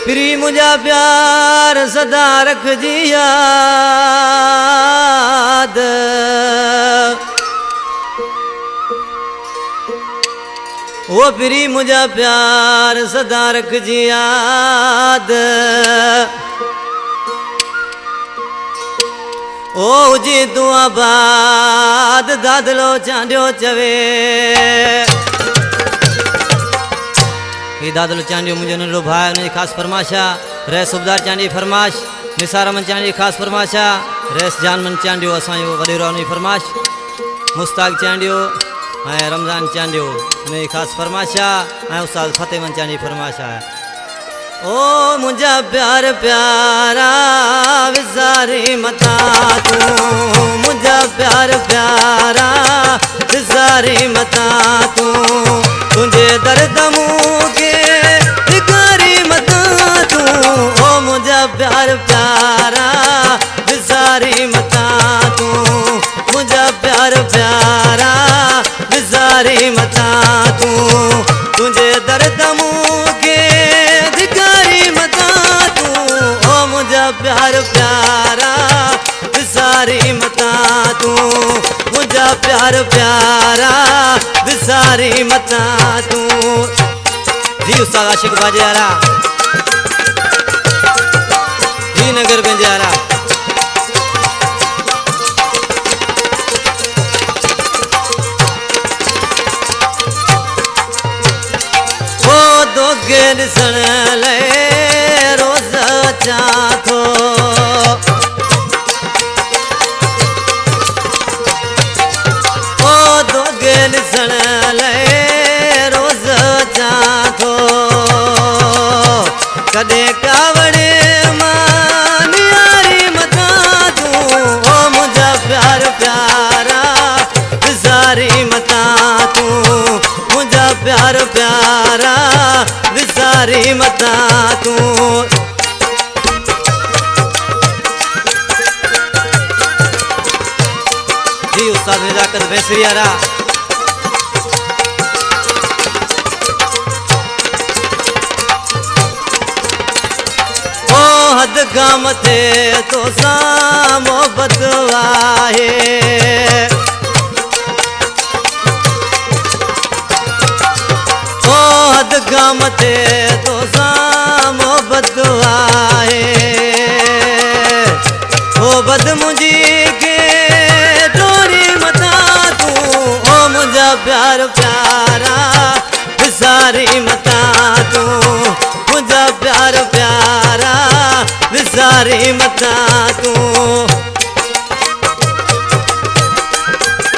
Pre मुझा प्यार सदा रख जी याद। वो प्री मुझा प्यार सदा रख जी याद। ओ जी तू आबाद दादलो चांडियो चवे। दादलो चांडियो मुझे नंढो भाई उनकी खास फरमाशा। रैस सुबदार चांडी फरमाश। निसार अमन चांडी खास फरमाशा। रैस जानमन चांडियो असांजो वॾेरो उनकी फरमाश। मुस्ताक चांडियो ऐं रमज़ान चांडियो उनकी खास फरमाशा। ऐं उस्ताद फतेहमन चांडी फरमाशा। ओ मुझा प्यार प्यारा विसारी मता तू। मुझा प्यार प्यारा विसारी मता तू। तुझे दर्द मुझे भिखारी मता तू। ओ मुझा प्यार प्यारा विसारी मता तू। मुझा प्यार प्यारा विसारी मता तू। तुझे दर्द मुझे भिखारी मता तू। ओ मुझा प्यार प्यारा विसारी मता तू। मुझा प्यार प्यारा विसारी मता तू। जी उस्ताद आशिक बाजेवाला जी नगर बेंजारा। वो दो गेल सण ले रोज चाथो। ओ दो गेल सण ले रोज चाथो। कदे कावड़े मानियारी मता तू। ओ मुझा प्यार प्यारा विसारी मता तू। मुझा प्यार प्यारा विसारी मता तू। जी उस्ताद निजाकत बेसरियारा। ओ हद गाम थे तो सा मोहब्बत आहे। ओ हद गाम थे तो सा मोहब्बत आहे। ओ बद मुझी के डोरी मता तू। ओ मुझा प्यार प्यारा विसारी मता तू। मुझा प्यार प्यारा विसारी मता तू।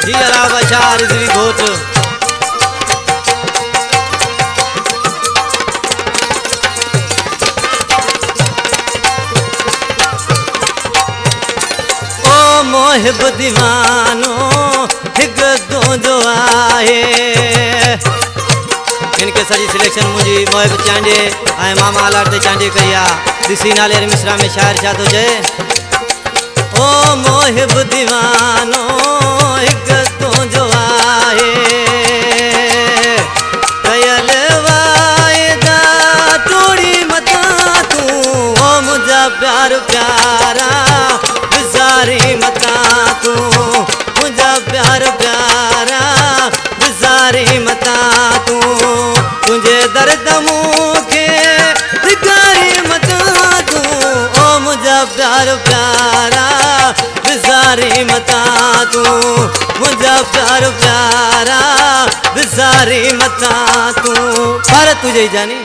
जी अला बशार जी घोट। ओ मोहिब दीवानो हिक दो जो आहे। इनके सजी सिलेक्शन मुझी मोहिब चांडे ऐं मामा आलाट चांडे कई आहे। दिसी नाले मिश्रा में शायर छा थो चए। ओ मोहिब दीवानो हिक तो जो आहे। कयल वाइदा तोड़ी मता तू। ओ मुझा प्यार प्यारा विसारी मता तू। मुझा प्यार प्यारा विसारी मता तू। तुझे दर्द मुझे भिखारी मता तू। ओ मुझा प्यार प्यारा विसारी मता तू। मुझा प्यार प्यारा विसारी मता तू। भारत तुझे जानी।